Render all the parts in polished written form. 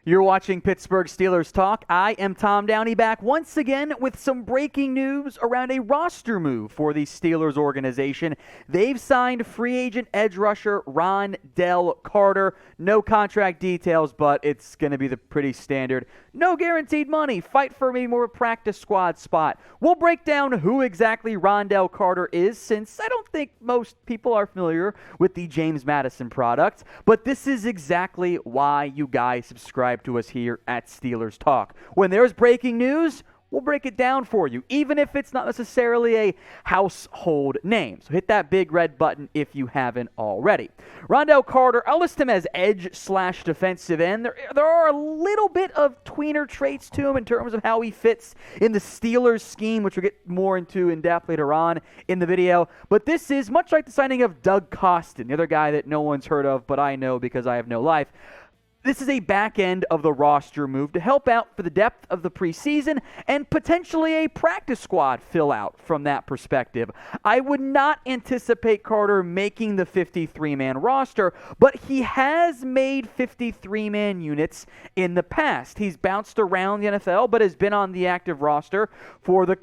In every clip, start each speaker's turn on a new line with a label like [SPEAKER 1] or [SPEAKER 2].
[SPEAKER 1] You're watching Pittsburgh Steelers Talk. I am Tom Downey, back once again with some breaking news around a roster move for the Steelers organization. They've signed free agent edge rusher Rondell Carter. No contract details, but it's going to be the pretty standard. No guaranteed money. Fight for maybe more practice squad spot. We'll break down who exactly Rondell Carter is, since I don't think most people are familiar with the James Madison product. But this is exactly why you guys subscribe to us here at Steelers Talk. When there's breaking news, we'll break it down for you, even if it's not necessarily a household name. So hit that big red button if you haven't already. Rondell Carter, I'll list him as edge/defensive end. There are a little bit of tweener traits to him in terms of how he fits in the Steelers scheme, which we'll get more into in depth later on in the video. But this is much like the signing of Doug Costin, the other guy that no one's heard of, but I know because I have no life. This is a back end of the roster move to help out for the depth of the preseason and potentially a practice squad fill out from that perspective. I would not anticipate Carter making the 53-man roster, but he has made 53-man units in the past. He's bounced around the NFL, but has been on the active roster for the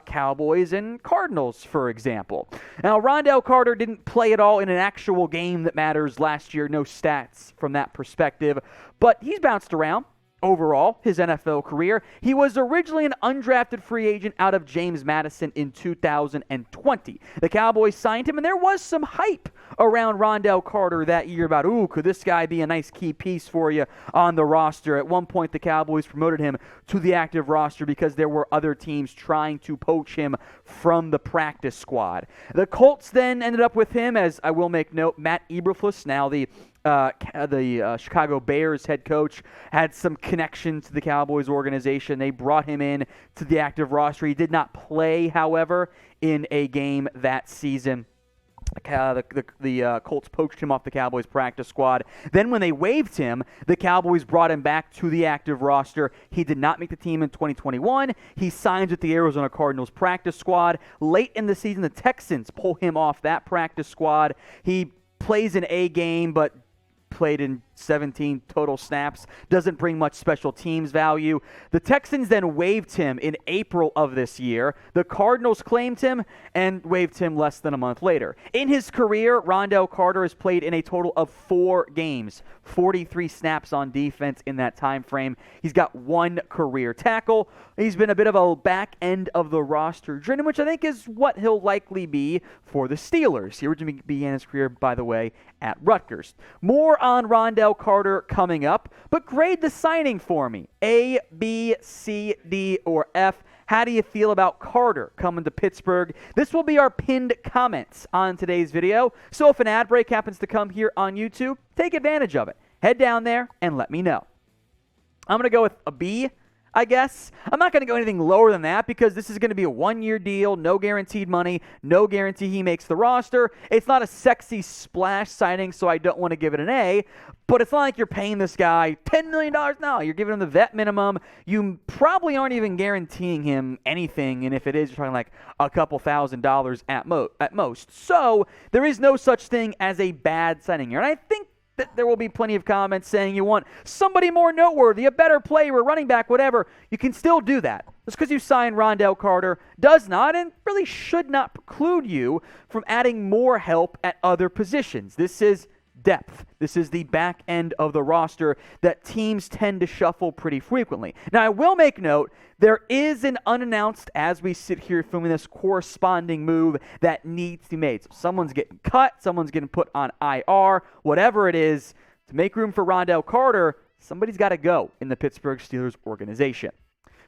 [SPEAKER 1] Cowboys and Cardinals, for example. Now, Rondell Carter didn't play at all in an actual game that matters last year. No stats from that perspective. But he's bounced around overall his NFL career. He was originally an undrafted free agent out of James Madison in 2020. The Cowboys signed him, and there was some hype around Rondell Carter that year about, could this guy be a nice key piece for you on the roster? At one point, the Cowboys promoted him to the active roster because there were other teams trying to poach him from the practice squad. The Colts then ended up with him, as I will make note, Matt Eberflus, now the Chicago Bears head coach, had some connection to the Cowboys organization. They brought him in to the active roster. He did not play, however, in a game that season. The Colts poached him off the Cowboys practice squad. Then when they waived him, the Cowboys brought him back to the active roster. He did not make the team in 2021. He signs with the Arizona Cardinals practice squad. Late in the season, the Texans pull him off that practice squad. He plays an A game, but played in 17 total snaps, doesn't bring much special teams value. The Texans then waived him in April of this year. The Cardinals claimed him and waived him less than a month later. In his career, Rondell Carter has played in a total of 4 games, 43 snaps on defense in that time frame. He's got 1 career tackle. He's been a bit of a back end of the roster journey, which I think is what he'll likely be for the Steelers. He originally began his career, by the way, at Rutgers. More on Rondell Carter coming up, but grade the signing for me. A, B, C, D, or F. How do you feel about Carter coming to Pittsburgh? This will be our pinned comments on today's video, so if an ad break happens to come here on YouTube, take advantage of it. Head down there and let me know. I'm going to go with a B, I guess. I'm not going to go anything lower than that because this is going to be a 1-year deal, no guaranteed money, no guarantee he makes the roster. It's not a sexy splash signing, so I don't want to give it an A, but it's not like you're paying this guy $10 million now. You're giving him the vet minimum. You probably aren't even guaranteeing him anything, and if it is, you're talking like a couple $1,000s at most. So there is no such thing as a bad signing here, and I think that there will be plenty of comments saying you want somebody more noteworthy, a better player, a running back, whatever. You can still do that. Just because you signed Rondell Carter does not and really should not preclude you from adding more help at other positions. This is depth. This is the back end of the roster that teams tend to shuffle pretty frequently. Now, I will make note, there is an unannounced, as we sit here filming this, corresponding move that needs to be made. So someone's getting cut, someone's getting put on IR, whatever it is. To make room for Rondell Carter, somebody's got to go in the Pittsburgh Steelers organization.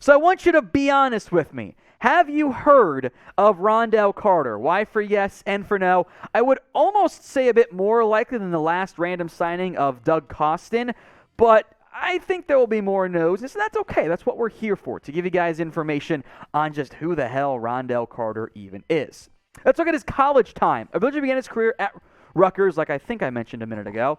[SPEAKER 1] So I want you to be honest with me. Have you heard of Rondell Carter? Y for yes, N for no. I would almost say a bit more likely than the last random signing of Doug Costin, but I think there will be more no's, and so that's okay. That's what we're here for, to give you guys information on just who the hell Rondell Carter even is. Let's look at his college time. Originally began his career at Rutgers, like I think I mentioned a minute ago.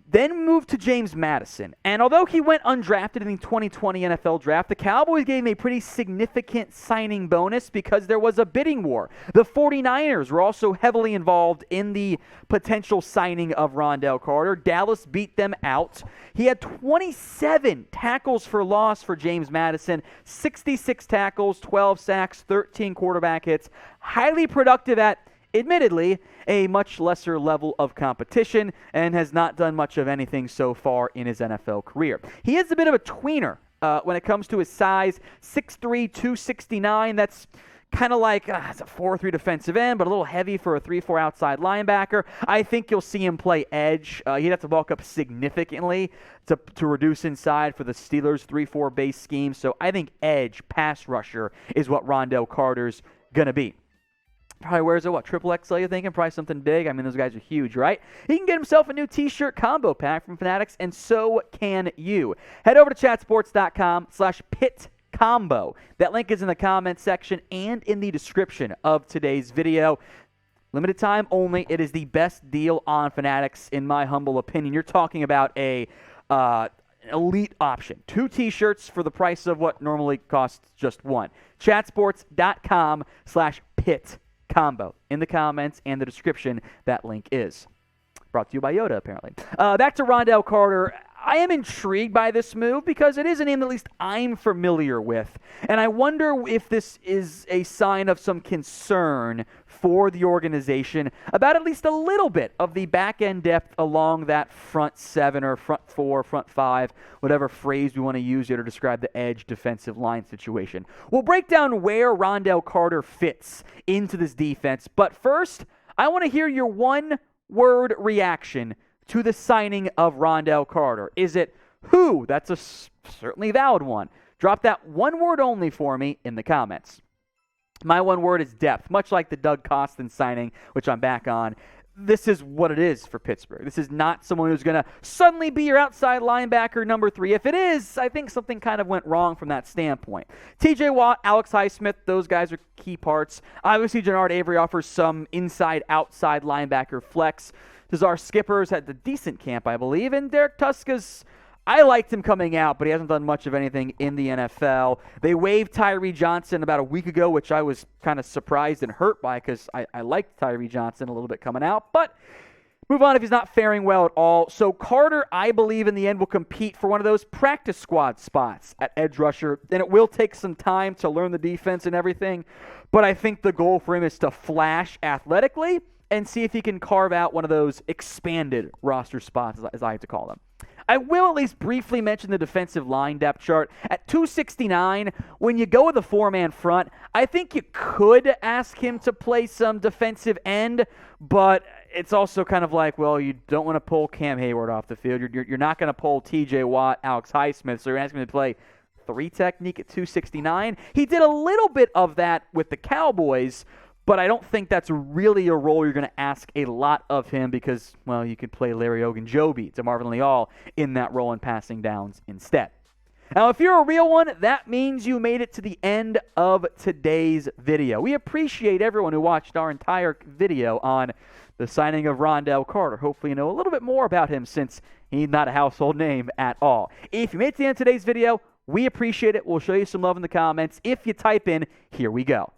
[SPEAKER 1] Then moved to James Madison. And although he went undrafted in the 2020 NFL Draft, the Cowboys gave him a pretty significant signing bonus because there was a bidding war. The 49ers were also heavily involved in the potential signing of Rondell Carter. Dallas beat them out. He had 27 tackles for loss for James Madison, 66 tackles, 12 sacks, 13 quarterback hits. Highly productive at, admittedly, a much lesser level of competition, and has not done much of anything so far in his NFL career. He is a bit of a tweener when it comes to his size, 6'3", 269. That's kind of like it's a 4-3 defensive end, but a little heavy for a 3-4 outside linebacker. I think you'll see him play edge. He'd have to bulk up significantly to reduce inside for the Steelers' 3-4 base scheme. So I think edge, pass rusher, is what Rondell Carter's going to be. Probably wears a triple XL, you're thinking? Probably something big. I mean, those guys are huge, right? He can get himself a new t-shirt combo pack from Fanatics, and so can you. Head over to chatsports.com/PitCombo. That link is in the comments section and in the description of today's video. Limited time only. It is the best deal on Fanatics, in my humble opinion. You're talking about a elite option. 2 t-shirts for the price of what normally costs just one. chatsports.com/PitCombo. In the comments and the description, that link is. Brought to you by Yoda, apparently. Back to Rondell Carter. I am intrigued by this move because it is a name that at least I'm familiar with. And I wonder if this is a sign of some concern for the organization about at least a little bit of the back-end depth along that front 7 or front 4, front 5, whatever phrase we want to use here to describe the edge defensive line situation. We'll break down where Rondell Carter fits into this defense. But first, I want to hear your one-word reaction to the signing of Rondell Carter. Is it who? That's a certainly valid one. Drop that one word only for me in the comments. My one word is depth. Much like the Doug Costin signing, which I'm back on, this is what it is for Pittsburgh. This is not someone who's going to suddenly be your outside linebacker number 3. If it is, I think something kind of went wrong from that standpoint. TJ Watt, Alex Highsmith, those guys are key parts. Obviously, Jannard Avery offers some inside-outside linebacker flex. Cesar Skipper's had a decent camp, I believe, and Derek Tuska's, I liked him coming out, but he hasn't done much of anything in the NFL. They waived Tyree Johnson about a week ago, which I was kind of surprised and hurt by because I liked Tyree Johnson a little bit coming out, but move on if he's not faring well at all. So Carter, I believe, in the end will compete for one of those practice squad spots at edge rusher, and it will take some time to learn the defense and everything, but I think the goal for him is to flash athletically and see if he can carve out one of those expanded roster spots, as I like to call them. I will at least briefly mention the defensive line depth chart. At 269, when you go with a 4-man front, I think you could ask him to play some defensive end, but it's also kind of like, well, you don't want to pull Cam Hayward off the field. You're not going to pull TJ Watt, Alex Highsmith, so you're asking him to play 3 technique at 269. He did a little bit of that with the Cowboys, but I don't think that's really a role you're going to ask a lot of him because, well, you could play Larry Ogunjobi to Marvin Leal in that role and passing downs instead. Now, if you're a real one, that means you made it to the end of today's video. We appreciate everyone who watched our entire video on the signing of Rondell Carter. Hopefully you know a little bit more about him since he's not a household name at all. If you made it to the end of today's video, we appreciate it. We'll show you some love in the comments if you type in, "Here we go."